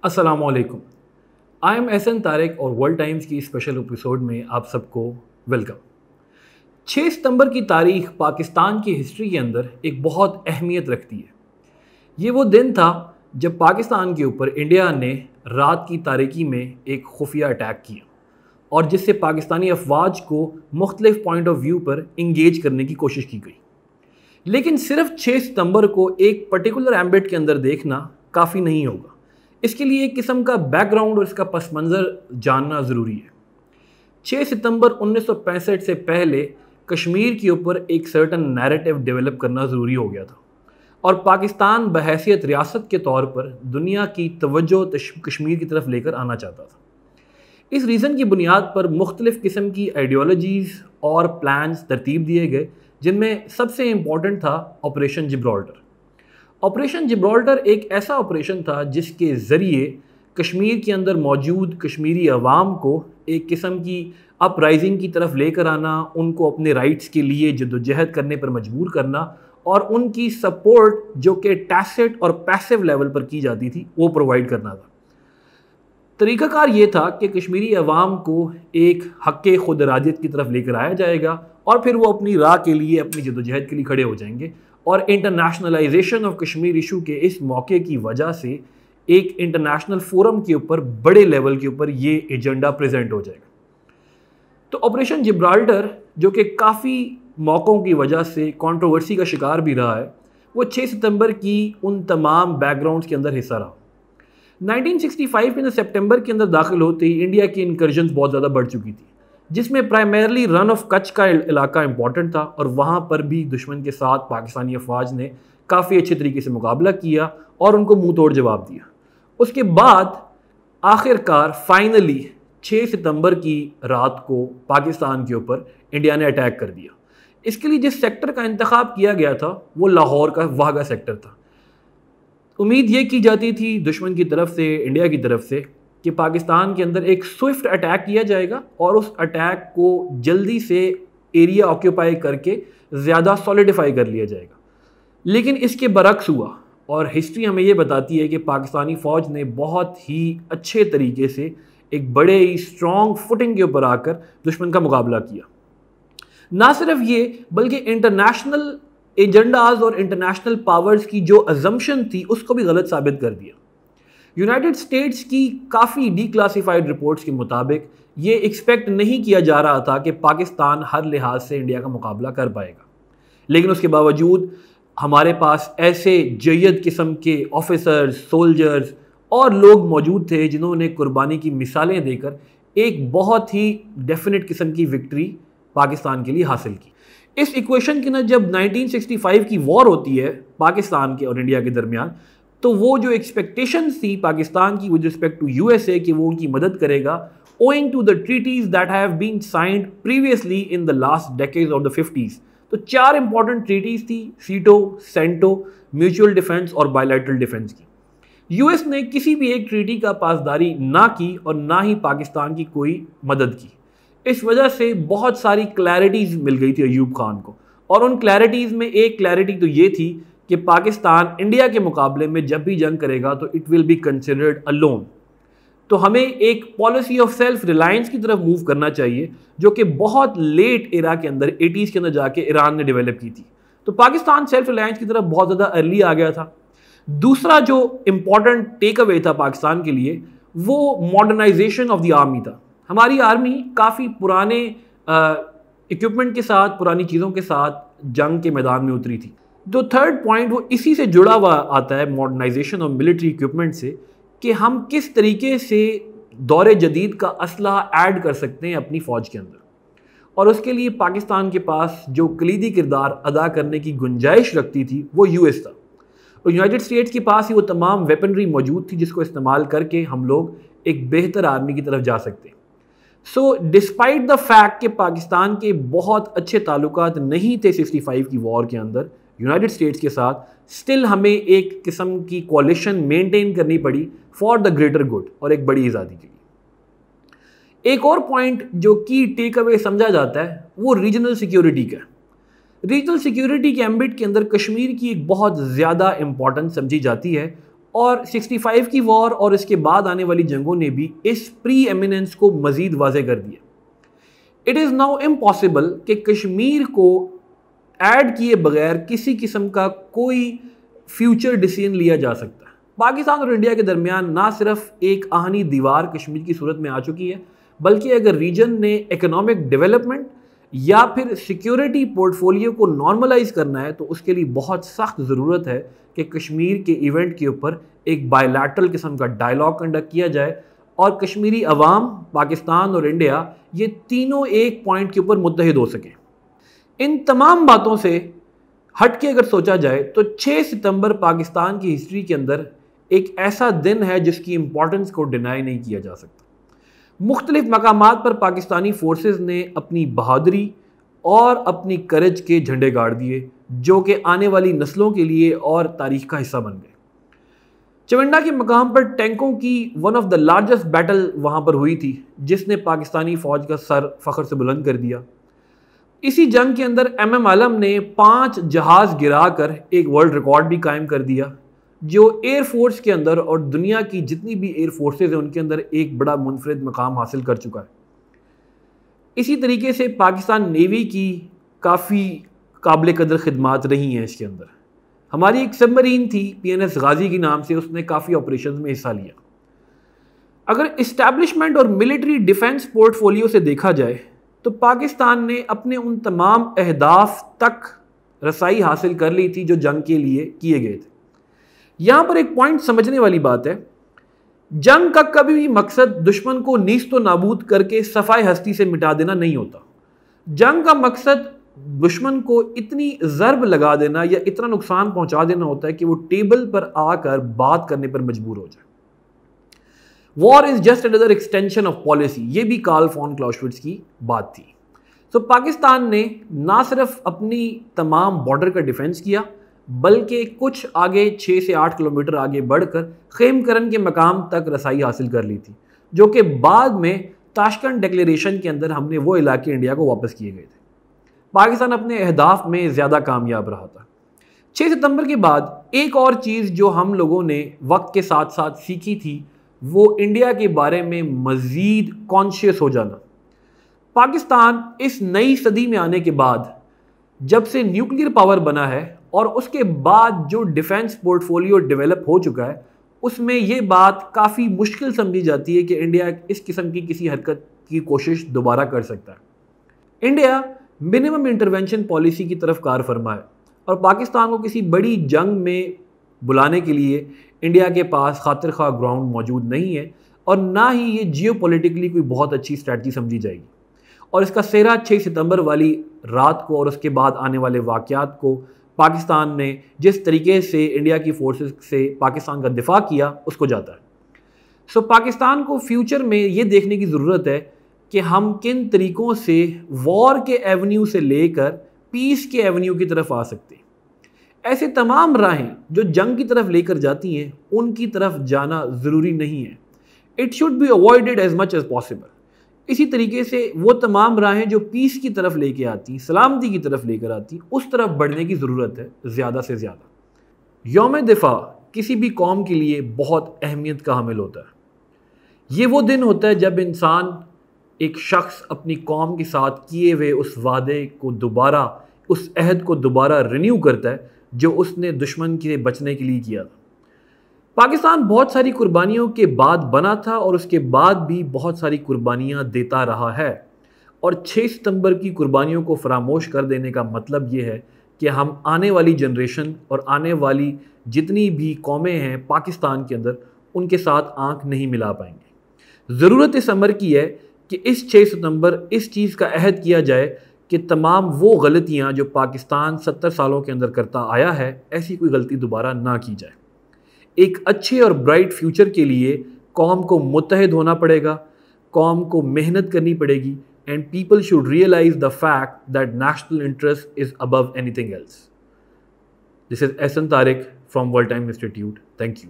अस्सलामुअलैकुम। I am Ehsan Tariq और world times की स्पेशल एपिसोड में आप सबको वेलकम। 6 सितंबर की तारीख पाकिस्तान की हिस्ट्री के अंदर एक बहुत अहमियत रखती है। ये वो दिन था जब पाकिस्तान के ऊपर इंडिया ने रात की तारीकी में एक खुफिया अटैक किया और जिससे पाकिस्तानी अफवाज को मुख्तलिफ पॉइंट ऑफ व्यू पर इंगेज करने की कोशिश की गई। लेकिन सिर्फ 6 सितंबर को एक पर्टिकुलर एम्बिट के अंदर देखना काफ़ी नहीं होगा। इसके लिए एक किस्म का बैकग्राउंड और इसका पस मंज़र जानना ज़रूरी है। 6 सितंबर 1965 से पहले कश्मीर के ऊपर एक सर्टन नैरेटिव डेवलप करना ज़रूरी हो गया था और पाकिस्तान बहैसियत रियासत के तौर पर दुनिया की तवज्जो कश्मीर की तरफ लेकर आना चाहता था। इस रीज़न की बुनियाद पर मुख्तलिफ़ किस्म की आइडियोलॉजीज़ और प्लान्स तरतीब दिए गए, जिनमें सबसे इम्पॉर्टेंट था ऑपरेशन जिब्राल्टर। ऑपरेशन जिब्राल्टर एक ऐसा ऑपरेशन था जिसके ज़रिए कश्मीर के अंदर मौजूद कश्मीरी अवाम को एक किस्म की अपराइजिंग की तरफ लेकर आना, उनको अपने राइट्स के लिए जद्दोजहद करने पर मजबूर करना और उनकी सपोर्ट जो कि टैसिट और पैसिव लेवल पर की जाती थी वो प्रोवाइड करना था। तरीक़ाकार ये था कि कश्मीरी अवाम को एक हक़ खुद इरादियत की तरफ लेकर आया जाएगा और फिर वो अपनी राह के लिए, अपनी जद्दोजहद के लिए खड़े हो जाएंगे और इंटरनेशनलाइजेशन ऑफ कश्मीर इशू के इस मौके की वजह से एक इंटरनेशनल फोरम के ऊपर बड़े लेवल के ऊपर ये एजेंडा प्रेजेंट हो जाएगा। तो ऑपरेशन जिब्राल्टर जो कि काफ़ी मौक़ों की वजह से कंट्रोवर्सी का शिकार भी रहा है, वो 6 सितंबर की उन तमाम बैकग्राउंड्स के अंदर हिस्सा रहा। 1965 के अंदर सितंबर के अंदर दाखिल होते ही इंडिया की इनकर्जन्स बहुत ज़्यादा बढ़ चुकी थी, जिसमें प्राइमरली रन ऑफ कच्छ का इलाका इंपॉर्टेंट था और वहाँ पर भी दुश्मन के साथ पाकिस्तानी अफवाज ने काफ़ी अच्छे तरीके से मुकाबला किया और उनको मुंह तोड़ जवाब दिया। उसके बाद आखिरकार फाइनली 6 सितंबर की रात को पाकिस्तान के ऊपर इंडिया ने अटैक कर दिया। इसके लिए जिस सेक्टर का इंतखाब किया गया था वो लाहौर का वाघा सेक्टर था। उम्मीद ये की जाती थी दुश्मन की तरफ से, इंडिया की तरफ से, कि पाकिस्तान के अंदर एक स्विफ्ट अटैक किया जाएगा और उस अटैक को जल्दी से एरिया ऑक्यूपाई करके ज़्यादा सॉलिडिफाई कर लिया जाएगा। लेकिन इसके बरक्स हुआ और हिस्ट्री हमें ये बताती है कि पाकिस्तानी फ़ौज ने बहुत ही अच्छे तरीके से एक बड़े ही स्ट्रॉन्ग फुटिंग के ऊपर आकर दुश्मन का मुकाबला किया। ना सिर्फ ये बल्कि इंटरनेशनल एजेंडाज और इंटरनेशनल पावर्स की जो अजम्पशन थी उसको भी गलत साबित कर दिया। यूनाइटेड स्टेट्स की काफ़ी डीक्लासिफाइड रिपोर्ट्स के मुताबिक ये एक्सपेक्ट नहीं किया जा रहा था कि पाकिस्तान हर लिहाज से इंडिया का मुकाबला कर पाएगा, लेकिन उसके बावजूद हमारे पास ऐसे जय्यद किस्म के ऑफिसर्स, सोल्जर्स और लोग मौजूद थे जिन्होंने कुर्बानी की मिसालें देकर एक बहुत ही डेफिनेट किस्म की विक्ट्री पाकिस्तान के लिए हासिल की। इस इक्वेशन के ना जब 1965 की वॉर होती है पाकिस्तान के और इंडिया के दरमियान, तो वो जो एक्सपेक्टेशंस थी पाकिस्तान की विद रिस्पेक्ट टू यूएसए कि वो उनकी मदद करेगा, owing to the treaties that have been signed previously in the last decades of the 50s। तो 4 इंपॉर्टेंट ट्रीटीज थी, सीटो, सेंटो, म्यूचुअल डिफेंस और बायलैटरल डिफेंस की। यूएस ने किसी भी एक ट्रीटी का पासदारी ना की और ना ही पाकिस्तान की कोई मदद की। इस वजह से बहुत सारी क्लैरिटीज़ मिल गई थी अयूब खान को, और उन क्लैरिटीज़ में एक क्लैरिटी तो ये थी कि पाकिस्तान इंडिया के मुकाबले में जब भी जंग करेगा तो it will be considered alone. तो हमें एक पॉलिसी ऑफ सेल्फ रिलायंस की तरफ मूव करना चाहिए, जो कि बहुत लेट एरा के अंदर 80s के अंदर जाके ईरान ने डेवलप की थी। तो पाकिस्तान सेल्फ रिलायंस की तरफ बहुत ज़्यादा अर्ली आ गया था। दूसरा जो इम्पॉर्टेंट टेक अवे था पाकिस्तान के लिए वो मॉडर्नाइजेशन ऑफ द आर्मी था। हमारी आर्मी काफ़ी पुराने इक्विपमेंट के साथ, पुरानी चीज़ों के साथ जंग के मैदान में उतरी थी। तो थर्ड पॉइंट वो इसी से जुड़ा हुआ आता है, मॉडर्नाइजेशन ऑफ मिलिट्री इक्विपमेंट से, कि हम किस तरीके से दौरे जदीद का असलहा ऐड कर सकते हैं अपनी फ़ौज के अंदर। और उसके लिए पाकिस्तान के पास जो कलीदी किरदार अदा करने की गुंजाइश रखती थी वो यूएस था, और यूनाइटेड स्टेट्स के पास ही वो तमाम वेपनरी मौजूद थी जिसको इस्तेमाल करके हम लोग एक बेहतर आर्मी की तरफ जा सकते हैं। सो डिस्पाइट द फैक्ट कि पाकिस्तान के बहुत अच्छे ताल्लुकात नहीं थे 65 की वॉर के अंदर यूनाइटेड स्टेट्स के साथ, स्टिल हमें एक किस्म की कोalition मेंटेन करनी पड़ी फॉर द ग्रेटर गुड और एक बड़ी आज़ादी के लिए। एक और पॉइंट जो की टेक अवे समझा जाता है वो रीजनल सिक्योरिटी का। रीजनल सिक्योरिटी के एम्बिट के अंदर कश्मीर की एक बहुत ज़्यादा इंपॉर्टेंस समझी जाती है और 65 की वॉर और इसके बाद आने वाली जंगों ने भी इस प्री एमिनेंस को मज़ीद वाज़े कर दिया। इट इज़ नाउ इम्पॉसिबल कि कश्मीर को ऐड किए बगैर किसी किस्म का कोई फ्यूचर डिसीजन लिया जा सकता है। पाकिस्तान और इंडिया के दरमियान ना सिर्फ एक आहनी दीवार कश्मीर की सूरत में आ चुकी है, बल्कि अगर रीजन ने इकोनॉमिक डेवलपमेंट या फिर सिक्योरिटी पोर्टफोलियो को नॉर्मलाइज करना है तो उसके लिए बहुत सख्त ज़रूरत है कि कश्मीर के इवेंट के ऊपर एक बायलैटरल किस्म का डायलॉग कंडक्ट किया जाए और कश्मीरी अवाम, पाकिस्तान और इंडिया ये तीनों एक पॉइंट के ऊपर मुत्तहिद हो सकें। इन तमाम बातों से हट के अगर सोचा जाए तो 6 सितंबर पाकिस्तान की हिस्ट्री के अंदर एक ऐसा दिन है जिसकी इम्पोर्टेंस को डिनाई नहीं किया जा सकता। मुख्तलिफ मकामात पर पाकिस्तानी फोर्सेस ने अपनी बहादुरी और अपनी करेज के झंडे गाड़ दिए, जो कि आने वाली नस्लों के लिए और तारीख का हिस्सा बन गए। चवंडा के मकाम पर टैंकों की one of the largest battle वहाँ पर हुई थी, जिसने पाकिस्तानी फ़ौज का सर फ़ख्र से बुलंद कर दिया। इसी जंग के अंदर MM आलम ने 5 जहाज़ गिराकर एक वर्ल्ड रिकॉर्ड भी कायम कर दिया, जो एयर फोर्स के अंदर और दुनिया की जितनी भी एयर फोर्सेज हैं उनके अंदर एक बड़ा मुनफरिद मकाम हासिल कर चुका है। इसी तरीके से पाकिस्तान नेवी की काफ़ी काबिल कदर खिदमात रही हैं। इसके अंदर हमारी एक सबमरीन थी PNS गाजी के नाम से, उसने काफ़ी ऑपरेशन में हिस्सा लिया। अगर इस्टेब्लिशमेंट और मिलिट्री डिफेंस पोर्टफोलियो से देखा जाए तो पाकिस्तान ने अपने उन तमाम अहदाफ तक रसाई हासिल कर ली थी जो जंग के लिए किए गए थे। यहाँ पर एक पॉइंट समझने वाली बात है, जंग का कभी भी मकसद दुश्मन को नीस्तो नाबूद करके सफाई हस्ती से मिटा देना नहीं होता। जंग का मकसद दुश्मन को इतनी ज़र्ब लगा देना या इतना नुकसान पहुंचा देना होता है कि वो टेबल पर आकर बात करने पर मजबूर हो जाए। War is just another extension of policy, ये भी कार्ल फॉन क्लाउज़विट्ज़ की बात थी। तो पाकिस्तान ने ना सिर्फ अपनी तमाम बॉर्डर का डिफेंस किया, बल्कि कुछ आगे 6 से 8 किलोमीटर आगे बढ़कर खेमकरन के मकाम तक रसाई हासिल कर ली थी, जो कि बाद में ताशकंद डिक्लेरेशन के अंदर हमने वो इलाके इंडिया को वापस किए गए थे। पाकिस्तान अपने अहदाफ में ज़्यादा कामयाब रहा था। 6 सितंबर के बाद एक और चीज़ जो हम लोगों ने वक्त के साथ साथ सीखी थी वो इंडिया के बारे में मज़ीद कॉन्शियस हो जाना। पाकिस्तान इस नई सदी में आने के बाद, जब से न्यूक्लियर पावर बना है और उसके बाद जो डिफेंस पोर्टफोलियो डेवलप हो चुका है, उसमें ये बात काफ़ी मुश्किल समझी जाती है कि इंडिया इस किस्म की किसी हरकत की कोशिश दोबारा कर सकता है। इंडिया मिनिमम इंटरवेंशन पॉलिसी की तरफ कार फरमा है और पाकिस्तान को किसी बड़ी जंग में बुलाने के लिए इंडिया के पास खातिर खा ग्राउंड मौजूद नहीं है और ना ही ये जियोपॉलिटिकली कोई बहुत अच्छी स्ट्रैटेजी समझी जाएगी। और इसका सेहरा 6 सितंबर वाली रात को और उसके बाद आने वाले वाक़यात को पाकिस्तान ने जिस तरीके से इंडिया की फोर्सेस से पाकिस्तान का दिफा किया उसको जाता है। सो पाकिस्तान को फ्यूचर में ये देखने की ज़रूरत है कि हम किन तरीक़ों से वॉर के एवेन्यू से लेकर पीस के एवेन्यू की तरफ आ सकते हैं। ऐसे तमाम राहें जो जंग की तरफ लेकर जाती हैं उनकी तरफ जाना ज़रूरी नहीं है। It should be avoided as much as possible. इसी तरीके से वो तमाम राहें जो पीस की तरफ लेके आती, सलामती की तरफ लेकर आती, उस तरफ बढ़ने की ज़रूरत है ज़्यादा से ज़्यादा। यौम दिफा किसी भी कौम के लिए बहुत अहमियत का हामिल होता है। ये वो दिन होता है जब इंसान, एक शख्स अपनी कौम के साथ किए हुए उस वादे को दोबारा, उस अहद को दोबारा रिन्यू करता है जो उसने दुश्मन के बचने के लिए किया था। पाकिस्तान बहुत सारी कुर्बानियों के बाद बना था और उसके बाद भी बहुत सारी कुर्बानियाँ देता रहा है। और 6 सितंबर की कुर्बानियों को फरामोश कर देने का मतलब ये है कि हम आने वाली जनरेशन और आने वाली जितनी भी कौमें हैं पाकिस्तान के अंदर, उनके साथ आंख नहीं मिला पाएंगे। ज़रूरत इस अमर की है कि इस 6 सितंबर इस चीज़ का अहद किया जाए कि तमाम वो गलतियाँ जो पाकिस्तान 70 सालों के अंदर करता आया है, ऐसी कोई गलती दोबारा ना की जाए। एक अच्छे और ब्राइट फ्यूचर के लिए कौम को मुत्तहिद होना पड़ेगा, कौम को मेहनत करनी पड़ेगी, and people should realise the fact that national interest is above anything else. This is Ehsan Tariq from world time institute. Thank you.